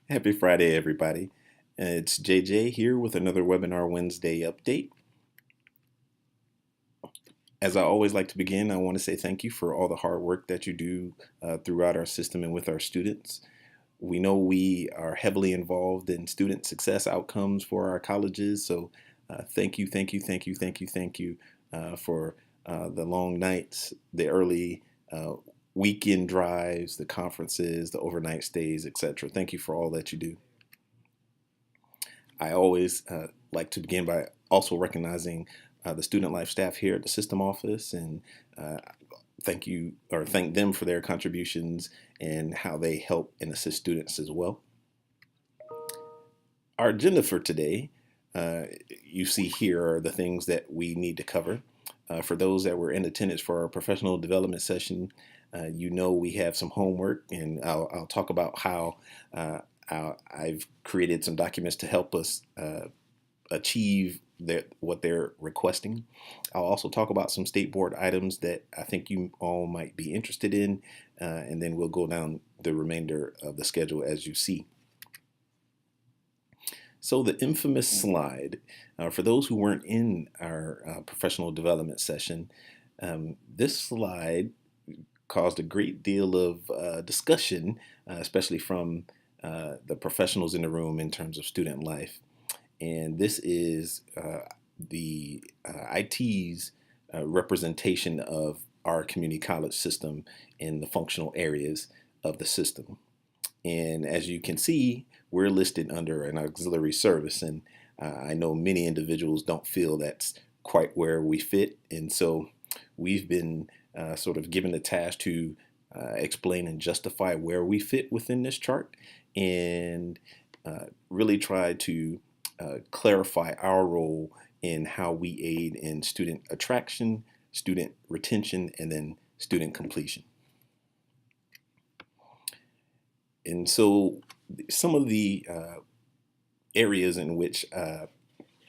Happy Friday, everybody. It's JJ here with another Webinar Wednesday update. As I always like to begin, I want to say thank you for all the hard work that you do throughout our system and with our students. We know we are heavily involved in student success outcomes for our colleges, so thank you, thank you, thank you, thank you, thank you for the long nights, the early weekend drives, the conferences, the overnight stays, etc. Thank you for all that you do. I always like to begin by also recognizing the student life staff here at the system office and uh, thank them for their contributions and how they help and assist students as well. Our agenda for today, uh, you see here are the things that we need to cover. For those that were in attendance for our professional development session, you know we have some homework, and I'll talk about how I've created some documents to help us achieve what they're requesting. I'll also talk about some state board items that I think you all might be interested in, and then we'll go down the remainder of the schedule as you see. So the infamous slide, for those who weren't in our professional development session, this slide caused a great deal of discussion, especially from the professionals in the room in terms of student life. And this is the IT's representation of our community college system in the functional areas of the system. And as you can see, we're listed under an auxiliary service. And I know many individuals don't feel that's quite where we fit. And so we've been sort of given the task to explain and justify where we fit within this chart and really try to clarify our role in how we aid in student attraction, student retention, and then student completion. And so some of the areas in which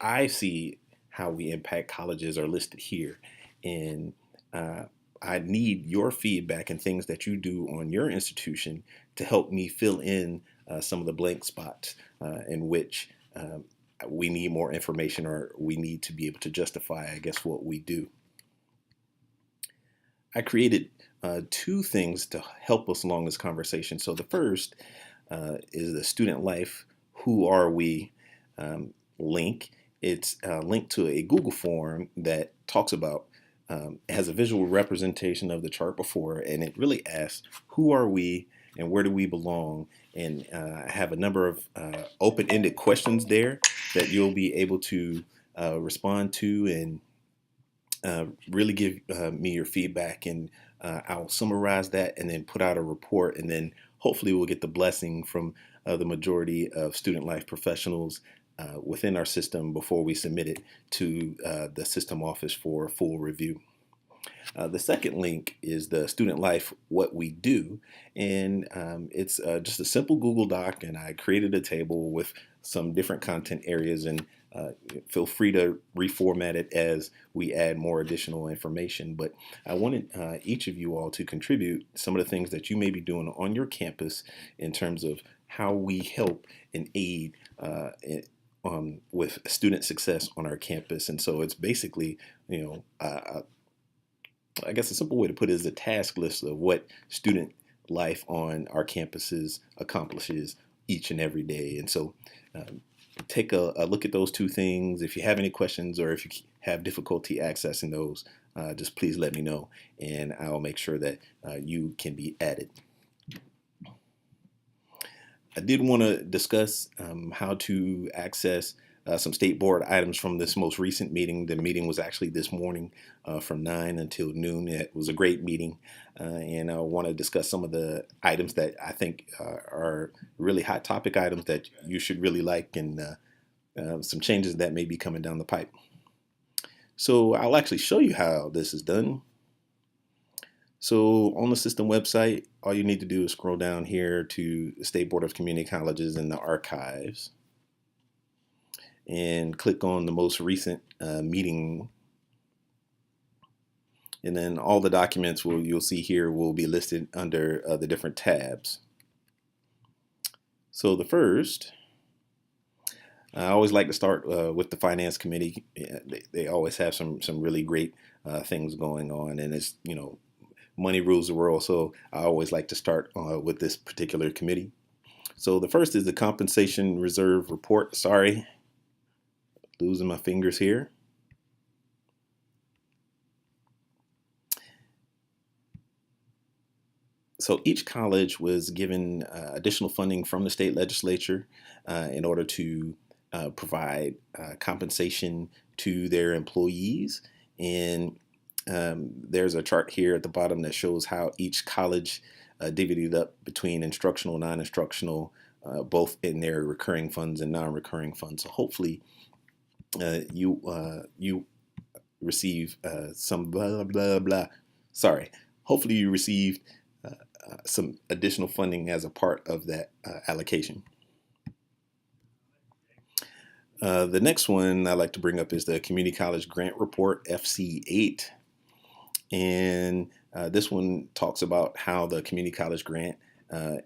I see how we impact colleges are listed here. And uh, I need your feedback and things that you do on your institution to help me fill in some of the blank spots in which we need more information or we need to be able to justify, I guess, what we do. I created two things to help us along this conversation. So the first is the student life, who are we link. It's linked to a Google form that talks about, has a visual representation of the chart before, and it really asks, who are we and where do we belong? And I have a number of open-ended questions there that you'll be able to respond to and really give me your feedback, and I'll summarize that and then put out a report, and then hopefully we'll get the blessing from the majority of student life professionals within our system before we submit it to the system office for full review. The second link is the Student Life What We Do, and it's just a simple Google Doc, and I created a table with some different content areas, and feel free to reformat it as we add more additional information. But I wanted each of you all to contribute some of the things that you may be doing on your campus in terms of how we help and aid with student success on our campus. And so it's basically, I guess a simple way to put it is a task list of what student life on our campuses accomplishes each and every day. And so take a look at those two things. If you have any questions or if you have difficulty accessing those, just please let me know and I'll make sure that you can be added. I did want to discuss how to access some state board items from this most recent meeting. The meeting was actually this morning from 9 until noon. It was a great meeting, and I want to discuss some of the items that I think are really hot topic items that you should really like, and some changes that may be coming down the pipe. So I'll actually show you how this is done. So on the system website, all you need to do is scroll down here to the State Board of Community Colleges in the archives and click on the most recent meeting. And then all the documents you'll see here will be listed under the different tabs. So the first, I always like to start with the finance committee. Yeah, they always have some really great things going on, and it's money rules the world. So I always like to start with this particular committee. So the first is the compensation reserve report. Sorry, losing my fingers here. So each college was given additional funding from the state legislature in order to provide compensation to their employees. And there's a chart here at the bottom that shows how each college divided up between instructional, non-instructional, both in their recurring funds and non-recurring funds. So hopefully you receive some blah blah blah. Sorry. Hopefully you received some additional funding as a part of that allocation. The next one I like to bring up is the Community College Grant Report, FC8. And this one talks about how the community college grant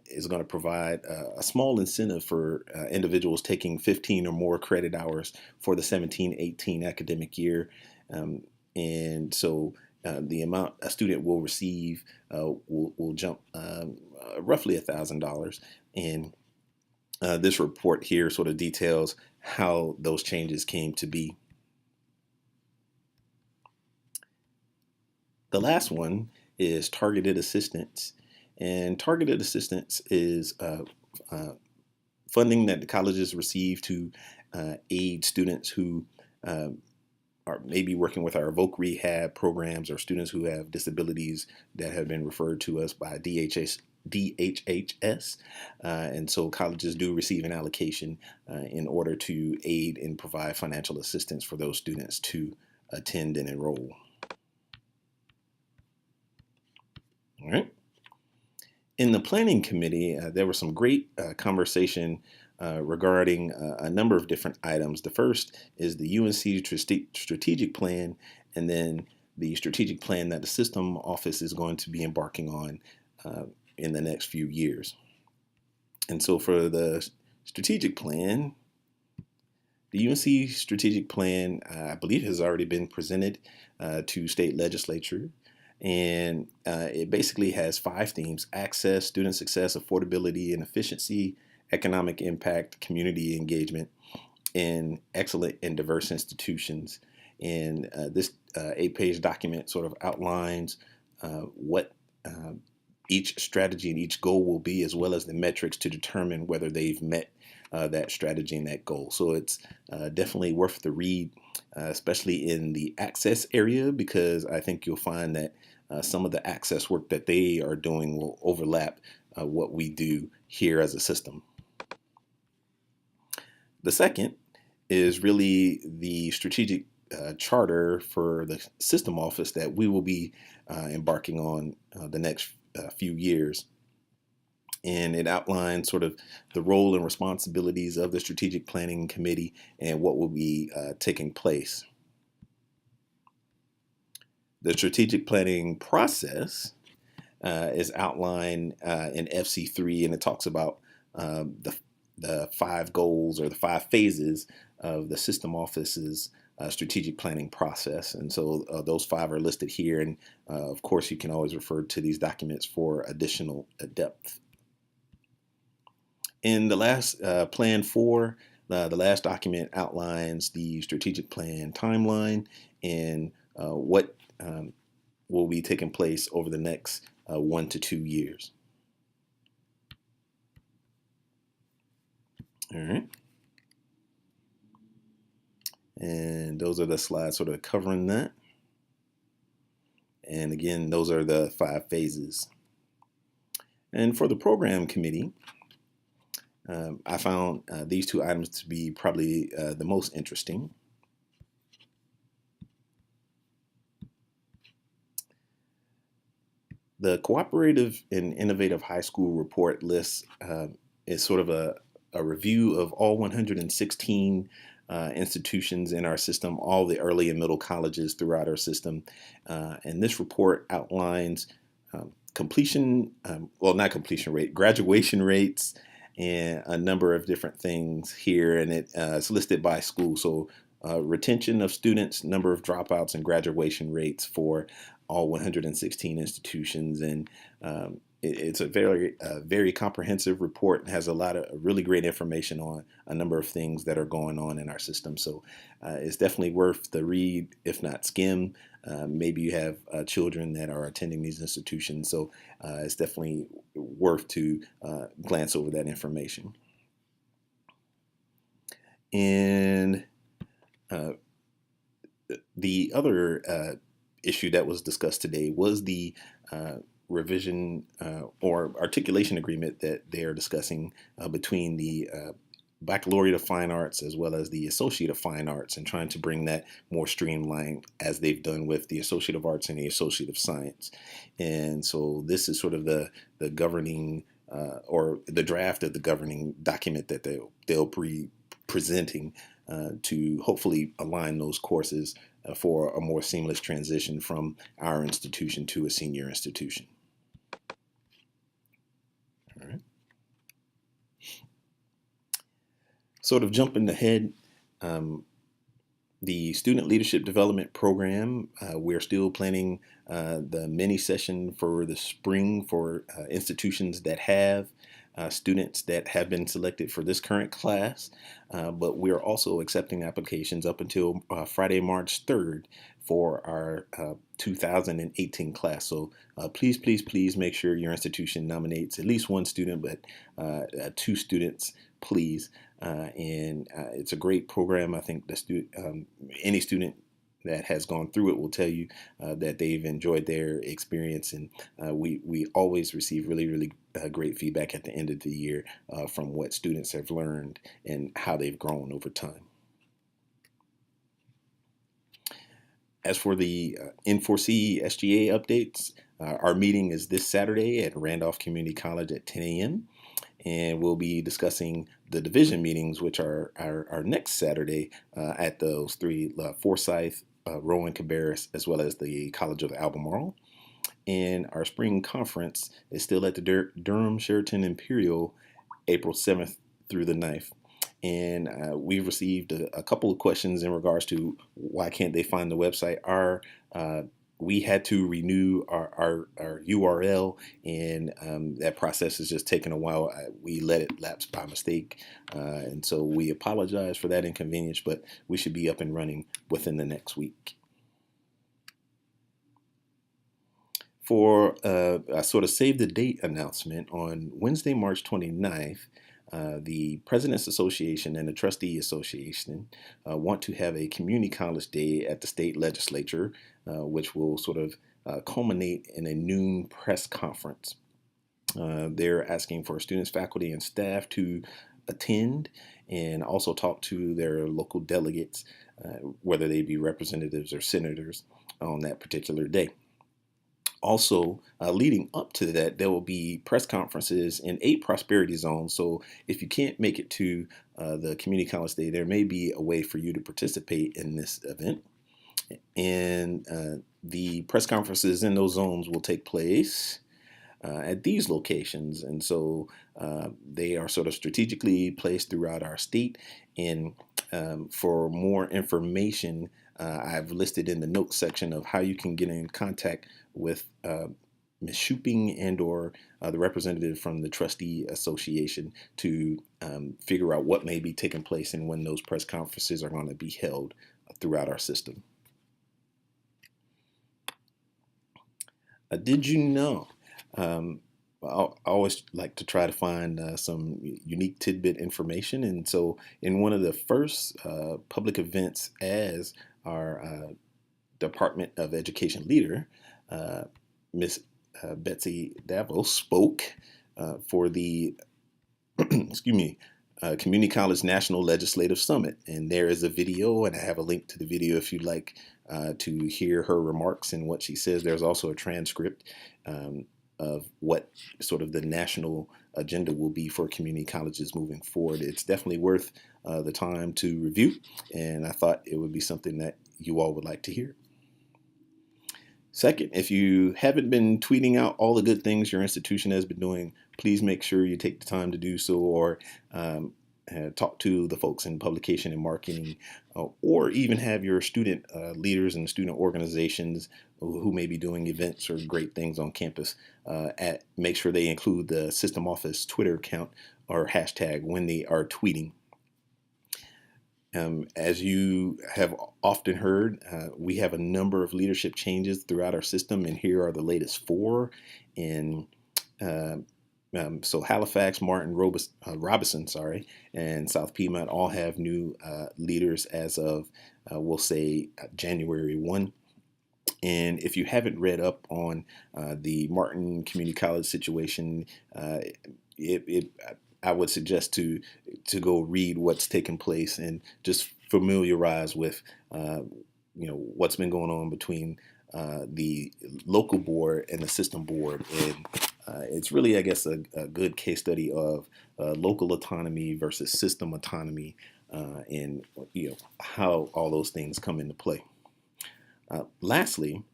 is going to provide a small incentive for individuals taking 15 or more credit hours for the 17-18 academic year. And so the amount a student will receive will jump roughly $1,000. And this report here sort of details how those changes came to be. The last one is targeted assistance. And targeted assistance is funding that the colleges receive to aid students who are maybe working with our voc rehab programs, or students who have disabilities that have been referred to us by DHHS. And so colleges do receive an allocation in order to aid and provide financial assistance for those students to attend and enroll. All right. In the planning committee, there was some great conversation regarding a number of different items. The first is the UNC strategic plan, and then the strategic plan that the system office is going to be embarking on in the next few years. And so for the strategic plan, the UNC strategic plan, I believe, has already been presented to state legislature. And it basically has 5 themes: access, student success, affordability and efficiency, economic impact, community engagement, and excellent and diverse institutions. And this 8-page document sort of outlines what each strategy and each goal will be, as well as the metrics to determine whether they've met that strategy and that goal. So it's definitely worth the read, especially in the access area, because I think you'll find that some of the access work that they are doing will overlap what we do here as a system. The second is really the strategic charter for the system office that we will be embarking on the next few years. And it outlines sort of the role and responsibilities of the strategic planning committee and what will be taking place. The strategic planning process is outlined in FC3, and it talks about the 5 goals, or the 5 phases of the system office's strategic planning process. And so those 5 are listed here. And of course, you can always refer to these documents for additional depth. In the last Plan 4, the last document outlines the strategic plan timeline and what will be taking place over the next 1 to 2 years. All right. And those are the slides sort of covering that. And again, those are the 5 phases. And for the program committee, I found these 2 items to be probably the most interesting. The Cooperative and Innovative High School Report list is sort of a review of all 116 institutions in our system, all the early and middle colleges throughout our system. And this report outlines completion, well, not completion rate, graduation rates, and a number of different things here, and it's listed by school. So retention of students, number of dropouts, and graduation rates for all 116 institutions. And it's a very comprehensive report and has a lot of really great information on a number of things that are going on in our system. So it's definitely worth the read, if not skim. Maybe you have children that are attending these institutions, so it's definitely worth to glance over that information. And the other issue that was discussed today was the revision or articulation agreement that they are discussing between the Baccalaureate of Fine Arts as well as the Associate of Fine Arts, and trying to bring that more streamlined as they've done with the Associate of Arts and the Associate of Science. And so this is sort of the governing or the draft of the governing document that they'll be presenting to hopefully align those courses for a more seamless transition from our institution to a senior institution. All right. Sort of jumping ahead, the Student Leadership Development Program, we're still planning the mini session for the spring for institutions that have students that have been selected for this current class, but we're also accepting applications up until Friday, March 3rd for our 2018 class. So please make sure your institution nominates at least one student, but 2 students, please. And it's a great program. I think any student that has gone through it will tell you that they've enjoyed their experience, and we always receive really great feedback at the end of the year from what students have learned and how they've grown over time. As for the N4C SGA updates, our meeting is this Saturday at Randolph Community College at 10 a.m. And we'll be discussing the division meetings, which are our next Saturday at those 3, Forsyth, Rowan Cabarrus, as well as the College of Albemarle. And our spring conference is still at the Durham Sheraton Imperial, April 7th through the 9th. And we've received a couple of questions in regards to why can't they find the website. We had to renew our URL, and that process has just taken a while. We let it lapse by mistake, and so we apologize for that inconvenience, but we should be up and running within the next week. For a sort of save the date announcement, on Wednesday, March 29th, the President's Association and the Trustee Association want to have a community college day at the state legislature, which will sort of culminate in a noon press conference. They're asking for students, faculty, and staff to attend and also talk to their local delegates, whether they be representatives or senators, on that particular day. Also, leading up to that, there will be press conferences in 8 prosperity zones. So if you can't make it to the community college day, there may be a way for you to participate in this event. And the press conferences in those zones will take place at these locations. And so they are sort of strategically placed throughout our state. And for more information, I've listed in the notes section of how you can get in contact with Ms. Shuping and or the representative from the Trustee Association to figure out what may be taking place and when those press conferences are going to be held throughout our system. Did you know? I always like to try to find some unique tidbit information, and so in one of the first public events as our Department of Education leader, Miss Betsy Davos spoke for the Community College National Legislative Summit, and there is a video, and I have a link to the video if you'd like to hear her remarks and what she says. There's also a transcript of what sort of the national agenda will be for community colleges moving forward. It's definitely worth the time to review, and I thought it would be something that you all would like to hear. Second, if you haven't been tweeting out all the good things your institution has been doing, please make sure you take the time to do so, or talk to the folks in publication and marketing, or even have your student leaders and student organizations who may be doing events or great things on campus. Make sure they include the system office Twitter account or hashtag when they are tweeting. As you have often heard, we have a number of leadership changes throughout our system, and here are the latest four. In so Halifax, Martin, Robinson, and South Piedmont all have new leaders as of, we'll say, January 1. And if you haven't read up on the Martin Community College situation, it I would suggest to go read what's taken place and just familiarize with what's been going on between the local board and the system board, and it's really, I guess, a good case study of local autonomy versus system autonomy, and how all those things come into play. Lastly,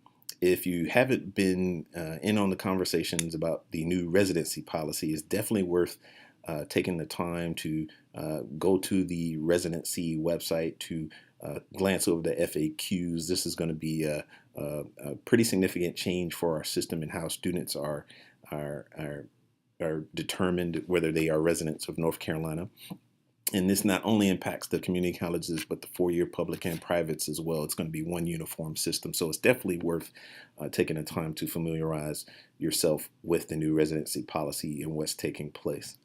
if you haven't been in on the conversations about the new residency policy, it's definitely worth taking the time to go to the residency website to glance over the FAQs. This is going to be a pretty significant change for our system and how students are determined whether they are residents of North Carolina. And this not only impacts the community colleges, but the four-year public and privates as well. It's going to be one uniform system. So it's definitely worth taking the time to familiarize yourself with the new residency policy and what's taking place.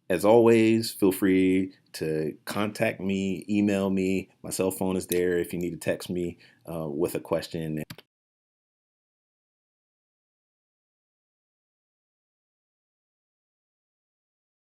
As always, feel free to contact me, email me. My cell phone is there if you need to text me with a question.